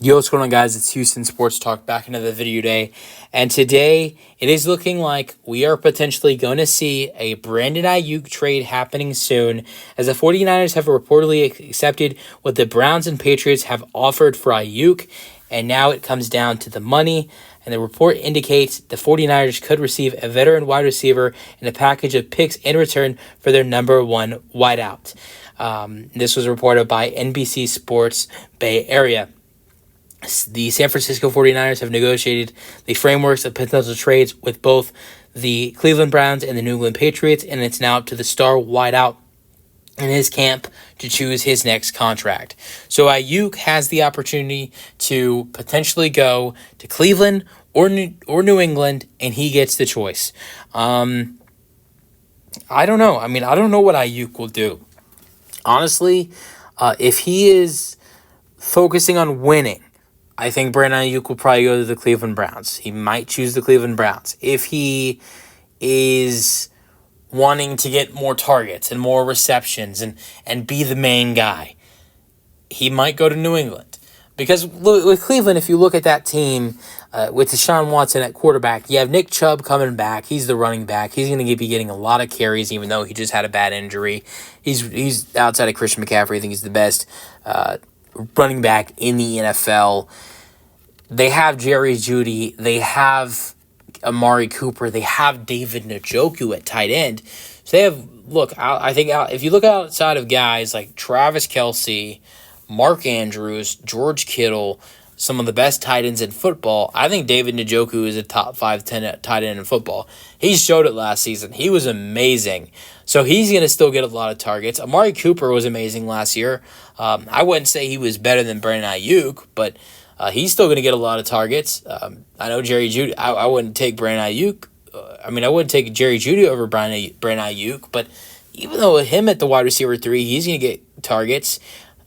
Yo, what's going on, guys? It's Houston Sports Talk back another video day. And today, it is looking like we are potentially going to see a Brandon Aiyuk trade happening soon, as the 49ers have reportedly accepted what the Browns and Patriots have offered for Aiyuk, and now it comes down to the money. And the report indicates the 49ers could receive a veteran wide receiver and a package of picks in return for their number one wideout. This was reported by NBC Sports Bay Area. The San Francisco 49ers have negotiated the frameworks of potential trades with both the Cleveland Browns and the New England Patriots, and it's now up to the star wideout in his camp to choose his next contract. So Aiyuk has the opportunity to potentially go to Cleveland or New England, and he gets the choice. I don't know. I don't know what Aiyuk will do. Honestly, if he is focusing on winning, I think Brandon Aiyuk will probably go to the Cleveland Browns. He might choose the Cleveland Browns. If he is wanting to get more targets and more receptions and be the main guy, he might go to New England. Because with Cleveland, if you look at that team, with Deshaun Watson at quarterback, you have Nick Chubb coming back. He's the running back. He's going to be getting a lot of carries, even though he just had a bad injury. He's outside of Christian McCaffrey. I think he's the best running back in the NFL. They have Jerry Jeudy. They have Amari Cooper. They have David Njoku at tight end. So they have, I think if you look outside of guys like Travis Kelce, Mark Andrews, George Kittle, some of the best tight ends in football, I think David Njoku is a top 5-10 tight end in football. He showed it last season. He was amazing. So he's going to still get a lot of targets. Amari Cooper was amazing last year. I wouldn't say he was better than Brandon Aiyuk, but he's still going to get a lot of targets. I know Jerry Jeudy. I wouldn't take Brandon Aiyuk. I wouldn't take Jerry Jeudy over Brandon Aiyuk, but even though with him at the wide receiver 3, he's going to get targets.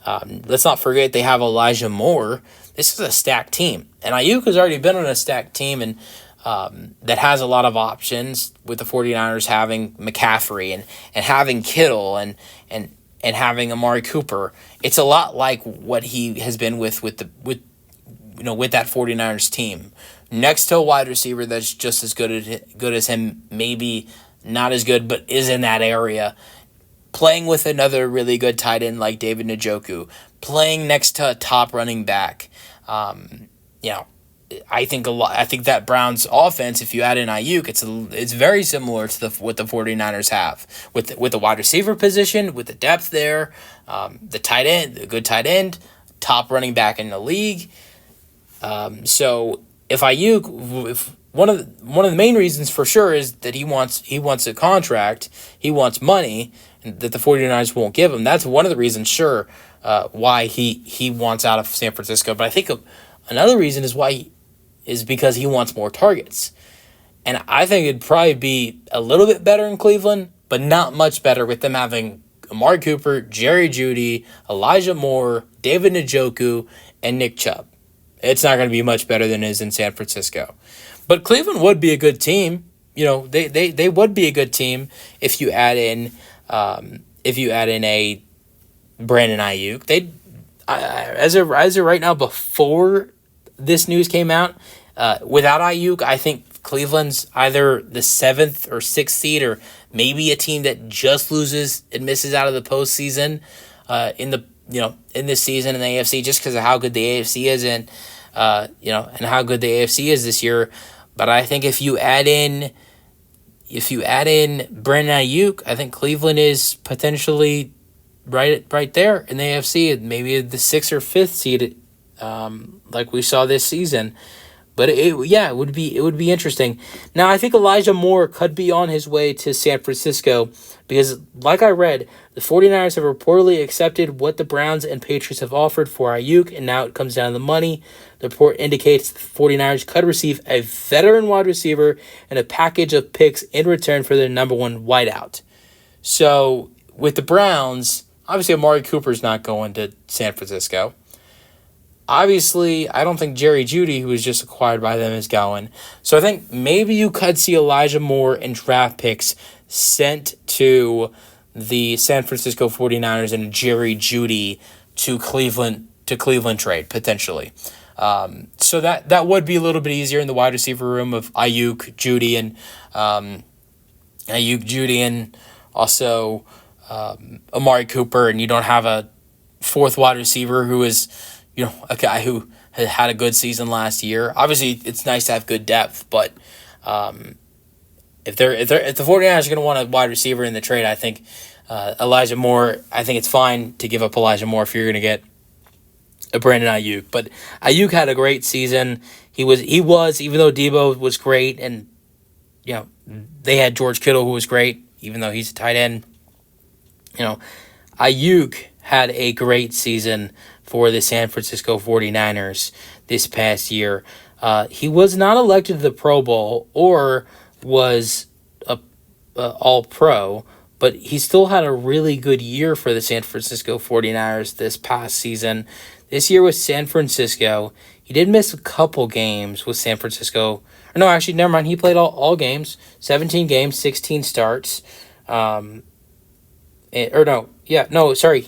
Let's not forget they have Elijah Moore. This is a stacked team. And Aiyuk has already been on a stacked team and that has a lot of options, with the 49ers having McCaffrey and having Kittle and having Amari Cooper. It's a lot like what he has been with that 49ers team. Next to a wide receiver that's just as good as him, maybe not as good, but is in that area. Playing with another really good tight end like David Njoku, playing next to a top running back. I think that Browns offense, if you add in Aiyuk, it's very similar to what the 49ers have with the wide receiver position, with the depth there, the tight end, the good tight end, top running back in the league. So if Aiyuk, one of the main reasons for sure is that he wants a contract, he wants money that the 49ers won't give him. That's one of the reasons, sure, why he wants out of San Francisco. But I think another reason is because he wants more targets. And I think it'd probably be a little bit better in Cleveland, but not much better with them having Amari Cooper, Jerry Jeudy, Elijah Moore, David Njoku, and Nick Chubb. It's not going to be much better than it is in San Francisco. But Cleveland would be a good team. They would be a good team if you add in a Brandon Aiyuk. As of right now, before this news came out, without Aiyuk, I think Cleveland's either the 7th or 6th seed, or maybe a team that just loses and misses out of the postseason in this season in the AFC, just because of how good the AFC is and how good the AFC is this year. But I think if you add in Brandon Aiyuk, I think Cleveland is potentially right there in the AFC, maybe the 6th or 5th seed, like we saw this season. But it would be interesting. Now, I think Elijah Moore could be on his way to San Francisco because, like I read, the 49ers have reportedly accepted what the Browns and Patriots have offered for Aiyuk, and now it comes down to the money. The report indicates the 49ers could receive a veteran wide receiver and a package of picks in return for their number one wideout. So, with the Browns, obviously Amari Cooper's not going to San Francisco. Obviously, I don't think Jerry Jeudy, who was just acquired by them, is going. So I think maybe you could see Elijah Moore and draft picks sent to the San Francisco 49ers and Jerry Jeudy to Cleveland trade, potentially. So that would be a little bit easier in the wide receiver room of Aiyuk, Judy, and also Amari Cooper, and you don't have a fourth wide receiver who is, a guy who had a good season last year. Obviously, it's nice to have good depth, but if the 49ers are going to want a wide receiver in the trade, I think Elijah Moore. I think it's fine to give up Elijah Moore if you're going to get a Brandon Aiyuk. But Aiyuk had a great season. He was even though Debo was great, and they had George Kittle who was great, even though he's a tight end. Aiyuk had a great season for the San Francisco 49ers this past year. He was not elected to the Pro Bowl or was a All-Pro, but he still had a really good year for the San Francisco 49ers this past season. This year with San Francisco, he did miss a couple games with San Francisco. No, actually, never mind. He played all games, 17 games, 16 starts. He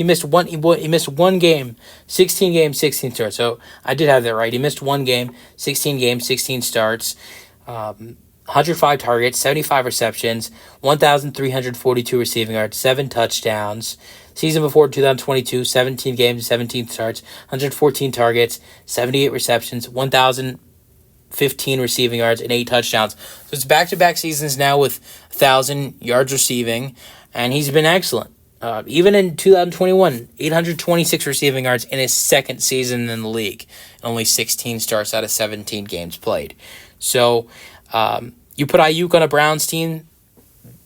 missed one. He missed one game, 16 games, 16 starts. So I did have that right. He missed one game, 16 games, 16 starts. 105 targets, 75 receptions, 1,342 receiving yards, 7 touchdowns. Season before 2022, 17 games, 17 starts, 114 targets, 78 receptions, 1,015 receiving yards, and 8 touchdowns. So it's back-to-back seasons now with 1,000 yards receiving, and he's been excellent. Even in 2021, 826 receiving yards in his second season in the league. Only 16 starts out of 17 games played. So you put Aiyuk on a Browns team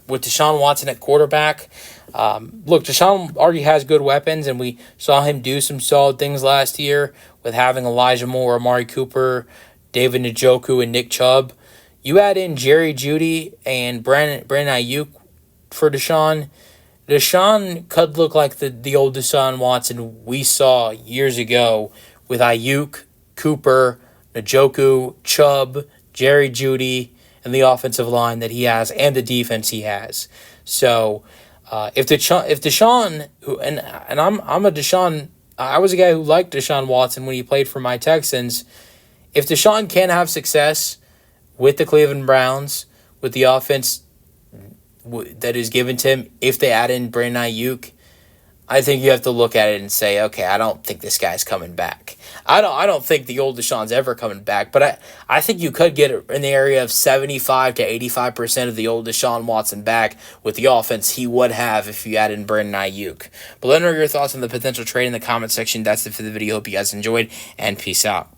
with Deshaun Watson at quarterback. Look, Deshaun already has good weapons, and we saw him do some solid things last year with having Elijah Moore, Amari Cooper, David Njoku, and Nick Chubb. You add in Jerry Jeudy and Brandon Aiyuk for Deshaun. Deshaun could look like the old Deshaun Watson we saw years ago with Aiyuk, Cooper, Njoku, Chubb, Jerry Jeudy, and the offensive line that he has and the defense he has. So if Deshaun, I'm a Deshaun, I was a guy who liked Deshaun Watson when he played for my Texans. If Deshaun can have success with the Cleveland Browns, with the offense that is given to him, if they add in Brandon Aiyuk, I think you have to look at it and say, okay, I don't think this guy's coming back. I don't think the old Deshaun's ever coming back, but I think you could get in the area of 75 to 85% of the old Deshaun Watson back with the offense he would have if you add in Brandon Aiyuk. But let me know your thoughts on the potential trade in the comment section. That's it for the video. Hope you guys enjoyed, and peace out.